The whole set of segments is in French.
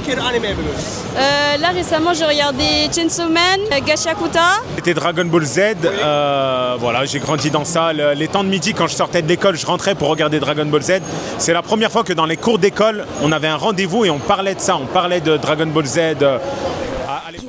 quel anime Là récemment j'ai regardé Chainsaw Man, Gashakuta. C'était Dragon Ball Z, voilà, j'ai grandi dans ça. Les temps de midi, quand je sortais de l'école, je rentrais pour regarder Dragon Ball Z. C'est la première fois que dans les cours d'école, on avait un rendez-vous et on parlait de ça, on parlait de Dragon Ball Z. À l'époque.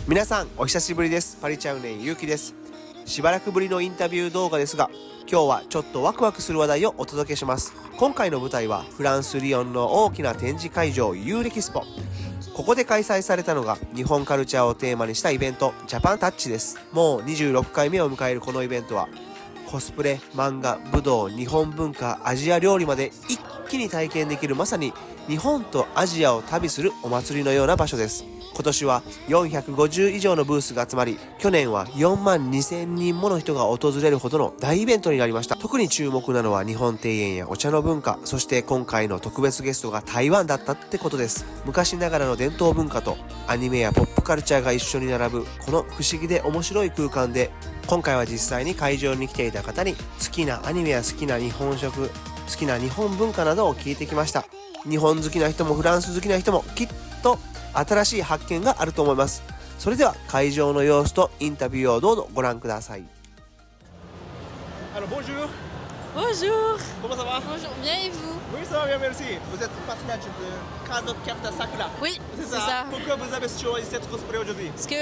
皆さんお久しぶりです。パリちゃんねんゆうきです。しばらくぶりのインタビュー動画ですが、今日はちょっとワクワクする話題をお届けします。今回の舞台はフランス・リヨンの大きな展示会場ユーレキスポ。ここで開催されたのが日本カルチャーをテーマにしたイベントジャパンタッチです。もう26回目を迎えるこのイベントはコスプレ、漫画、武道、日本文化、アジア料理まで一気に体験できるまさに日本とアジアを旅するお祭りのような場所です。今年は450以上のブースが集まり、去年は4万2000人もの人が訪れるほどの大イベントになりました。特に注目なのは日本庭園やお茶の文化、そして今回の特別ゲストが台湾だったってことです。昔ながらの伝統文化とアニメやポップカルチャーが一緒に並ぶこの不思議で面白い空間で、今回は実際に会場に来ていた方に好きなアニメや好きな日本食、好きな日本文化などを聞いてきました。日本好きな人もフランス好きな人もきっと新しい発見があると思います。それでは会場の様子とインタビューをどうぞご覧ください。Bonjour. Bonjour. Comment ça va? Bonjour, bien et vous? Oui, ça va bien, merci. Vous êtes partenaire de Card of Capta Sakura. Oui, c'est c'est ça. ça. Pourquoi vous avez choisi cette cosplay aujourd'hui? Parce que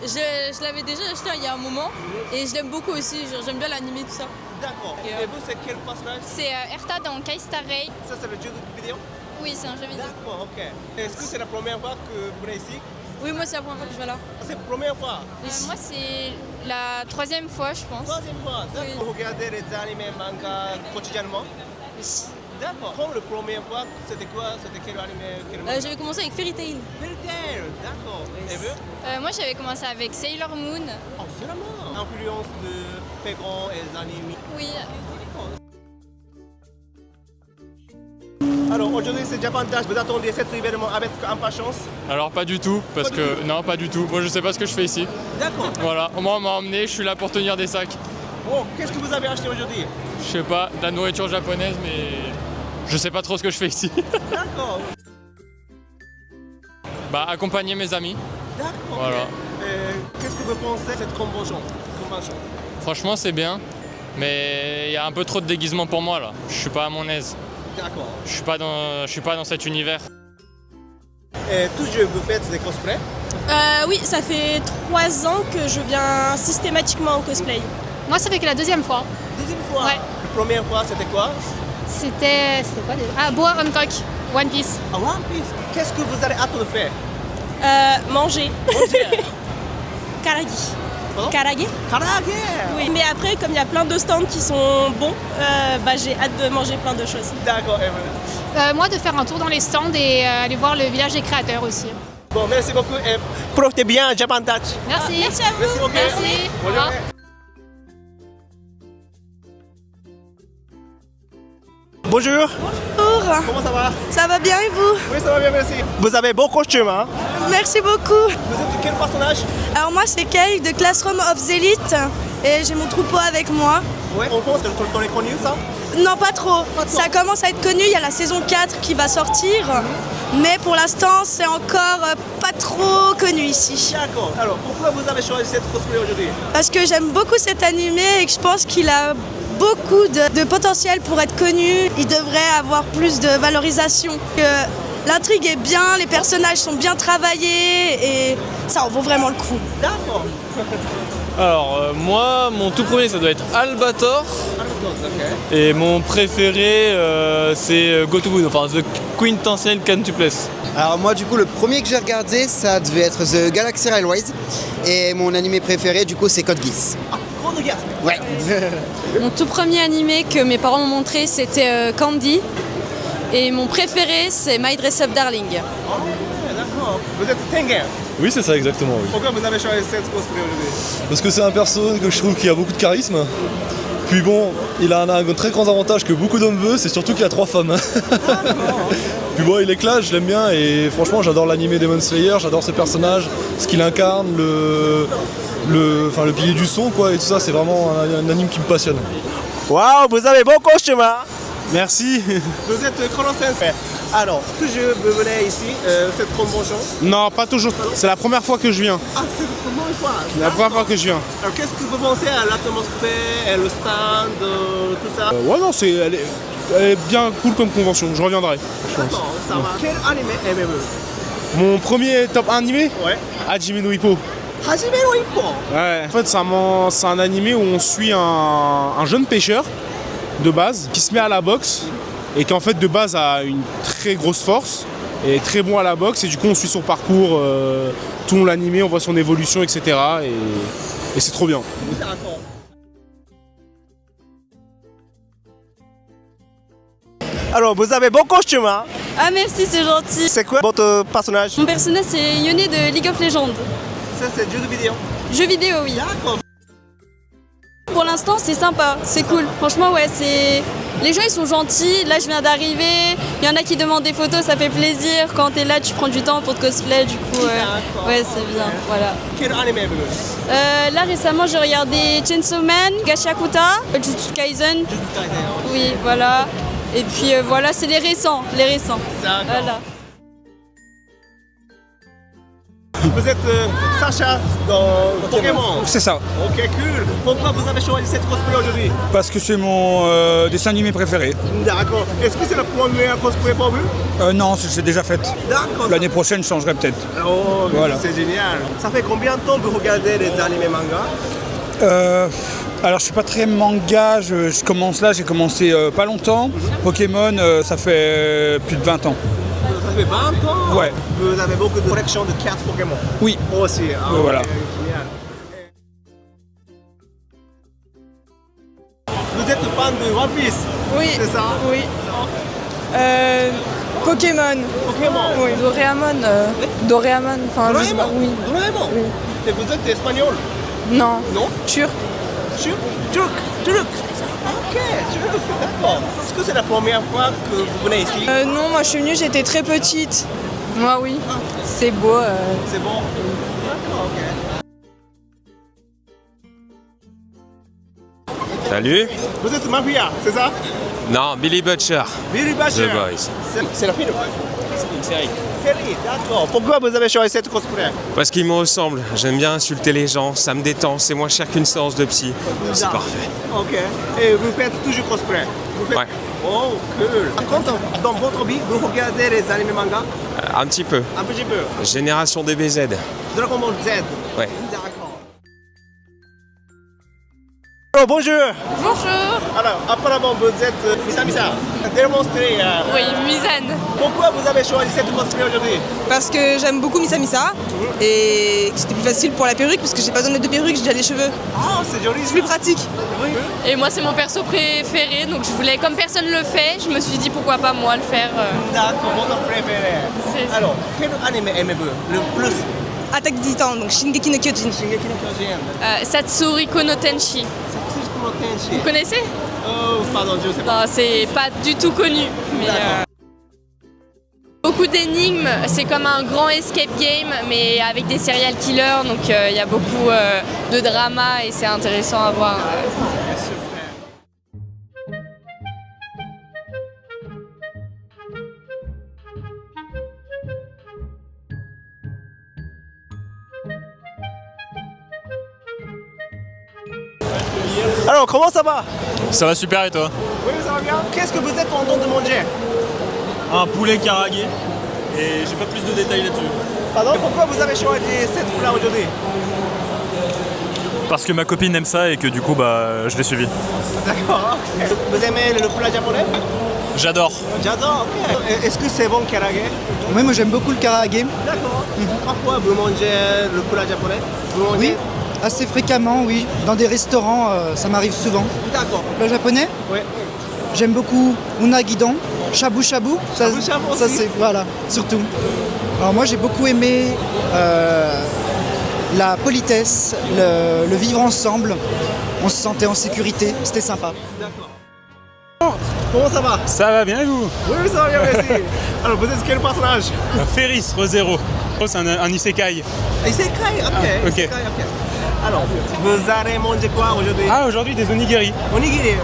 je l'avais déjà acheté il y a un moment et je l'aime beaucoup aussi, genre, j'aime bien l'anime tout ça. D'accord. Et vous, c'est quel personnage? C'est Erta dans Kai Star Rail. Ça, c'est le jeu vidéo? Oui, c'est un jeu vidéo. D'accord, ok. Est-ce que c'est la première fois que vous venez ici? Oui, moi c'est la première fois que je vais là. C'est la première fois? Moi c'est la troisième fois je pense. Troisième fois? D'accord. Oui. Vous regardez les animés, mangas quotidiennement? Oui. D'accord. Comme la première fois, c'était quoi? C'était quel animé? J'avais commencé avec Fairy Tail. Fairy Tail, d'accord. Et vous? Moi j'avais commencé avec Sailor Moon. Oh, c'est vraiment influence de Pégon et les animés. Oui. Alors aujourd'hui c'est Japan Dash, vous attendez cet événement avec impatience? Alors pas du tout, parce que non pas du tout. Moi je sais pas ce que je fais ici. D'accord. Voilà, moi on m'a emmené, je suis là pour tenir des sacs. Bon, qu'est-ce que vous avez acheté aujourd'hui? Je sais pas, de la nourriture japonaise, mais je sais pas trop ce que je fais ici. D'accord. Bah accompagner mes amis. D'accord. Voilà. Qu'est-ce que vous pensez de cette convention? Franchement c'est bien, mais il y a un peu trop de déguisement pour moi là. Je suis pas à mon aise. D'accord. Je suis pas dans cet univers. Et toujours vous faites des cosplays? Oui, ça fait 3 ans que je viens systématiquement en cosplay. Moi, ça fait que la deuxième fois. Deuxième fois? Ouais. La première fois, c'était quoi? C'était quoi déjà? Ah, Boa Hancock, One Piece. Ah, One Piece. Qu'est-ce que vous avez hâte de faire? Manger. Karagi. Pardon? Karage? Karage. Oui, mais après, comme il y a plein de stands qui sont bons, j'ai hâte de manger plein de choses. D'accord, et voilà. Moi, de faire un tour dans les stands et aller voir le village des créateurs aussi. Bon, merci beaucoup et profitez bien, Japan Touch. Merci. Merci à vous. Merci beaucoup. Merci. Bonne journée. Bonjour. Bonjour. Comment ça va? Ça va bien et vous? Oui, ça va bien, merci. Vous avez beau costume, hein? Merci beaucoup. Vous êtes quel personnage? Alors moi c'est Kay de Classroom of the Elite et j'ai mon troupeau avec moi. Ouais, on pense que ton est connu, ça? Non, pas trop. Ça commence à être connu, il y a la saison 4 qui va sortir. Mais pour l'instant, c'est encore pas trop connu ici. D'accord. Alors, pourquoi vous avez choisi cette cosplay aujourd'hui? Parce que j'aime beaucoup cet animé et que je pense qu'il a beaucoup de potentiel pour être connu. Il devrait avoir plus de valorisation. Que l'intrigue est bien, les personnages sont bien travaillés et ça en vaut vraiment le coup. D'accord. Alors moi, mon tout premier ça doit être Albator. Ok. Et mon préféré c'est Go to Good, enfin The Quintessential Quintupless. Alors moi du coup le premier que j'ai regardé ça devait être The Galaxy Railways et mon animé préféré du coup c'est Code Geass. Ah, grande guerre. Ouais. Mon tout premier animé que mes parents m'ont montré, c'était Candy. Et mon préféré, c'est My Dress Up Darling. Ok, d'accord. Vous êtes Tengen. Oui, c'est ça exactement, oui. Pourquoi vous avez choisi cette cosplay aujourd'hui? Parce que c'est un perso que je trouve qui a beaucoup de charisme. Puis bon, il a un très grand avantage que beaucoup d'hommes veulent, c'est surtout qu'il a 3 femmes. Puis bon, il éclate, je l'aime bien et franchement, j'adore l'animé Demon Slayer, j'adore ses personnages, ce qu'il incarne, le pilier du son, quoi, et tout ça, c'est vraiment un anime qui me passionne. Waouh, vous avez beau costume, hein? Merci. Vous êtes Colossense. Alors, toujours vous venez ici, cette convention? Non, pas toujours. C'est la première fois que je viens. Ah, c'est comment une fois? La première fois que je viens. Alors, qu'est-ce que vous pensez à l'atmosphère, le stand, tout ça? Ouais, non, elle est bien cool comme convention. Je reviendrai. D'accord, ça va. Quel animé aimez-vous? Mon premier top 1 animé, Ouais. Hajime no Ippo. Hajime no Ippo. Ouais. En fait, c'est un animé où on suit un jeune pêcheur de base qui se met à la boxe et qui en fait de base a une très grosse force et est très bon à la boxe et du coup on suit son parcours tout le long de l'animé, on voit son évolution, etc. et c'est trop bien. D'accord. Alors, vous avez beau costume, hein? Ah merci, c'est gentil. C'est quoi votre personnage? Mon personnage, c'est Yone de League of Legends. Ça, c'est jeu de vidéo. Jeux vidéo, oui. D'accord. Pour l'instant, c'est sympa, c'est cool. Franchement, ouais, c'est... Les gens, ils sont gentils. Là, je viens d'arriver. Il y en a qui demandent des photos, ça fait plaisir. Quand t'es là, tu prends du temps pour te cosplay. Du coup, D'accord. ouais, c'est bien. Voilà. Quel animé aimez-vous? Là, récemment, j'ai regardé Chainsaw Man, Gashakuta, Jujutsu Kaisen. Oui, voilà. Et puis voilà, c'est les récents. D'accord. Voilà. Vous êtes Sacha dans Pokémon. C'est ça, Ok, cool. Pourquoi vous avez choisi cette cosplay aujourd'hui? parce que c'est mon dessin animé préféré. D'accord. Est-ce que c'est la première cosplay pour vous? Non, c'est déjà fait. D'accord. L'année prochaine, je changerai peut-être. Oh, Voilà. c'est génial. Ça fait combien de temps que vous regardez les animés manga? Alors, je suis pas très manga, je commence là, j'ai commencé pas longtemps. Pokémon, ça fait plus de 20 ans. Ça fait 20 ans? Ouais. Vous avez beaucoup de collections de cartes Pokémon? Oui. Moi aussi. Ah, Voilà. ok, génial. Vous êtes fan de One Piece? Oui. C'est ça? Oui. Pokémon. Pokémon? Oui. Doraemon. Enfin, je sais pas. Doraemon? Oui. Doraemon? Oui. Et vous êtes espagnol? Non. Non? Turc. Turc. Ok, turc, d'accord. Est-ce que c'est la première fois que vous venez ici? Non, moi je suis venue, j'étais très petite. Moi oui. C'est beau. C'est bon? D'accord, ok. Salut. Vous êtes Mafia, c'est ça? Non, Billy Butcher. Billy Butcher. The Boys. C'est la film? C'est une série. Série, d'accord. Pourquoi vous avez choisi cette cosplay? Parce qu'il me ressemble. J'aime bien insulter les gens, ça me détend, c'est moins cher qu'une séance de psy. C'est parfait. Ok. Et vous faites toujours cosplay? Vous faites... Ouais. Oh, cool. Par contre, dans votre vie, vous regardez les animés manga? Un petit peu. Un petit peu. Génération DBZ. Dragon Ball Z. Ouais. D'accord. Alors bonjour. Bonjour. Alors apparemment vous êtes Misa. Démontrez. Oui, Mizane. Pourquoi vous avez choisi cette cosplay aujourd'hui? Parce que j'aime beaucoup Misa Misa et c'était plus facile pour la perruque parce que j'ai pas besoin de perruque, j'ai déjà les cheveux. Ah, c'est joli. C'est plus pratique. Et moi, c'est mon perso préféré, donc je voulais, comme personne le fait, je me suis dit pourquoi pas moi le faire. D'accord, votre préféré. Alors, quel anime aimez-vous le plus? Attaque des Titans, donc Shingeki no Kyojin. Shingeki no Kyojin. Satsuriko no Tenshi. Satsuriko no Tenshi. Vous connaissez? Oh, pardon, je sais pas. Non, c'est pas du tout connu. Mais, beaucoup d'énigmes, c'est comme un grand escape game, mais avec des serial killers, donc il y a beaucoup de drama et c'est intéressant à voir. Alors, comment ça va? Ça va super et toi? Oui, ça va bien. Qu'est-ce que vous êtes en train de manger? Un poulet karagué et j'ai pas plus de détails là-dessus. Pardon? Pourquoi vous avez choisi cette plat aujourd'hui? Parce que ma copine aime ça et que du coup je l'ai suivi. D'accord. Vous aimez le plat japonais? J'adore. J'adore, ok. Est-ce que c'est bon le karaage? Oui, moi j'aime beaucoup le karaage. D'accord. Parfois vous mangez le plat japonais? Vous mangez... Oui, assez fréquemment, oui. Dans des restaurants, ça m'arrive souvent. D'accord. Le japonais? Oui. J'aime beaucoup unagidon, shabu shabu. Shabu shabu ça aussi. c'est voilà, surtout. Alors moi j'ai beaucoup aimé la politesse, le vivre ensemble. On se sentait en sécurité, c'était sympa. D'accord. Comment ça va? Ça va bien et vous? Oui, ça va bien, merci. Alors vous êtes quel personnage? Ferris, Rosero. C'est un isekai. Isekai, ok. Ah, ok. Isekai, ok. Alors, vous allez manger quoi aujourd'hui? Ah, aujourd'hui des onigiri. Onigiri.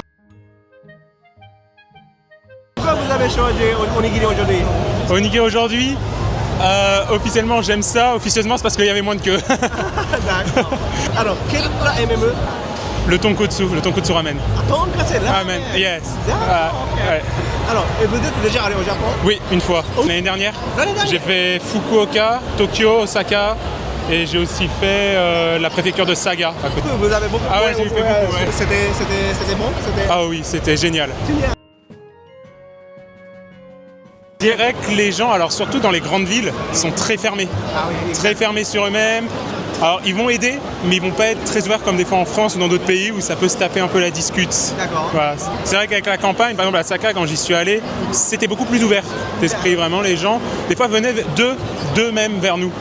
Pourquoi vous avez choisi onigiri aujourd'hui? Onigiri aujourd'hui, officiellement j'aime ça, officieusement c'est parce qu'il y avait moins de queue. D'accord. Alors, quel plat aimez-vous? Le tonkotsu ramen. Tonkatsu Ramen, yes. Ouais. Alors, et vous êtes déjà allé au Japon? Oui, une fois. L'année dernière. J'ai fait Fukuoka, Tokyo, Osaka. Et j'ai aussi fait la préfecture de Saga à côté. Vous avez beaucoup Ah ouais, j'ai fait beaucoup, ouais. C'était bon? Ah oui, c'était génial. Je dirais que les gens, alors surtout dans les grandes villes, sont très fermés. Ah oui, très fermés sur eux-mêmes. Alors ils vont aider, mais ils vont pas être très ouverts comme des fois en France ou dans d'autres pays où ça peut se taper un peu la discute. D'accord. Voilà. C'est vrai qu'avec la campagne, par exemple à Saka, quand j'y suis allé, c'était beaucoup plus ouvert d'esprit, vraiment les gens. Des fois venaient d'eux-mêmes vers nous.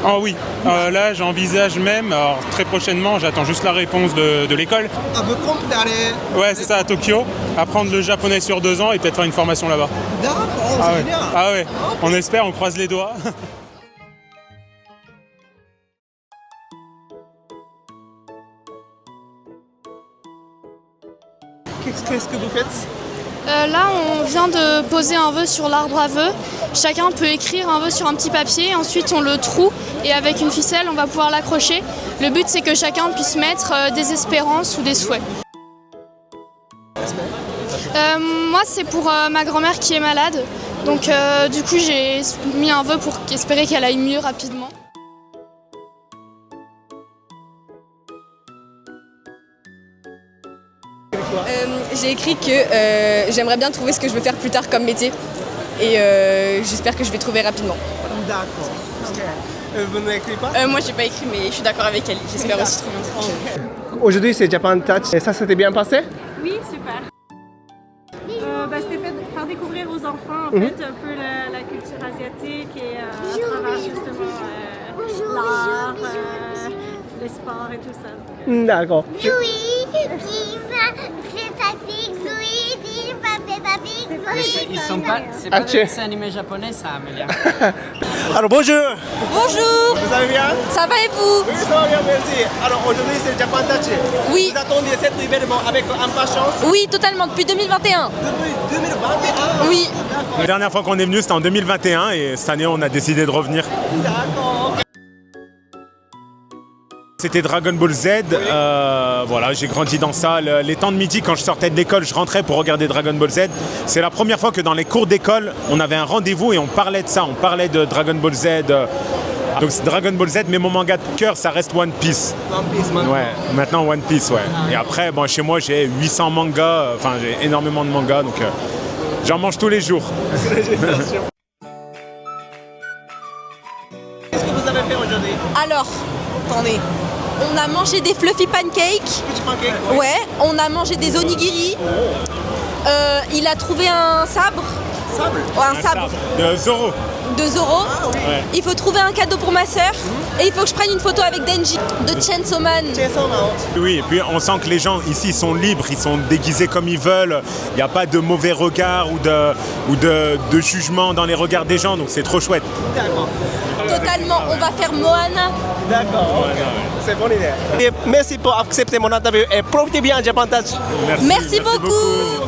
Ah oui, là j'envisage même, alors très prochainement, j'attends juste la réponse de l'école. Ah, vous comptez aller? Ouais, c'est ça, à Tokyo, apprendre le japonais sur 2 ans et peut-être faire une formation là-bas. D'accord, Ah c'est ouais. bien. Ah ouais, on espère, on croise les doigts. Qu'est-ce que vous faites? Là, on vient de poser un vœu sur l'arbre à vœux. Chacun peut écrire un vœu sur un petit papier, ensuite on le troue et avec une ficelle, on va pouvoir l'accrocher. Le but, c'est que chacun puisse mettre des espérances ou des souhaits. Moi, c'est pour ma grand-mère qui est malade. Donc, du coup, j'ai mis un vœu pour espérer qu'elle aille mieux rapidement. J'ai écrit que j'aimerais bien trouver ce que je veux faire plus tard comme métier et j'espère que je vais trouver rapidement. D'accord. Ok. Vous n'écrivez pas? Moi j'ai pas écrit mais je suis d'accord avec elle, j'espère aussi trouver un truc. Aujourd'hui c'est Japan Touch et ça s'était bien passé? Oui, super. C'était fait faire découvrir aux enfants en fait, un peu la culture asiatique et à travers justement l'art, le sport et tout ça. D'accord. Ils sont pas, c'est pas des dessins animés japonais ça, Amélia. Alors bonjour. Bonjour. Vous allez bien? Ça va et vous? Oui, ça va bien, merci. Alors aujourd'hui c'est Japan Touch. Oui. Vous attendiez cet événement avec impatience? Oui, totalement, depuis 2021. Depuis 2021? Oui. La dernière fois qu'on est venu c'était en 2021 et cette année on a décidé de revenir. D'accord. C'était Dragon Ball Z, voilà, j'ai grandi dans ça. Les temps de midi, quand je sortais de l'école, je rentrais pour regarder Dragon Ball Z. C'est la première fois que dans les cours d'école, on avait un rendez-vous et on parlait de ça. On parlait de Dragon Ball Z Donc c'est Dragon Ball Z, mais mon manga de cœur, ça reste One Piece. One Piece maintenant. Ouais, maintenant One Piece, ouais. Et après, bon, chez moi, j'ai 800 mangas, enfin, j'ai énormément de mangas, donc j'en mange tous les jours. Qu'est-ce que vous avez fait aujourd'hui? Alors, attendez. On a mangé des fluffy pancakes. Petit pancake, oui. Ouais, on a mangé des onigiri. Il a trouvé un sabre. Sable? Ouais, un sabre. De Zoro. De Zoro. Ah, oui. Ouais. Il faut trouver un cadeau pour ma sœur. Et il faut que je prenne une photo avec Denji de Chainsaw Man. Chainsaw Man. Oui, et puis on sent que les gens ici sont libres, ils sont déguisés comme ils veulent. Il n'y a pas de mauvais regard ou de jugement dans les regards des gens, donc c'est trop chouette. D'accord. Totalement. On va faire Moana. D'accord. Ouais, C'est bonne idée. Et merci pour accepter mon interview et profitez bien Japan Touch. Merci beaucoup.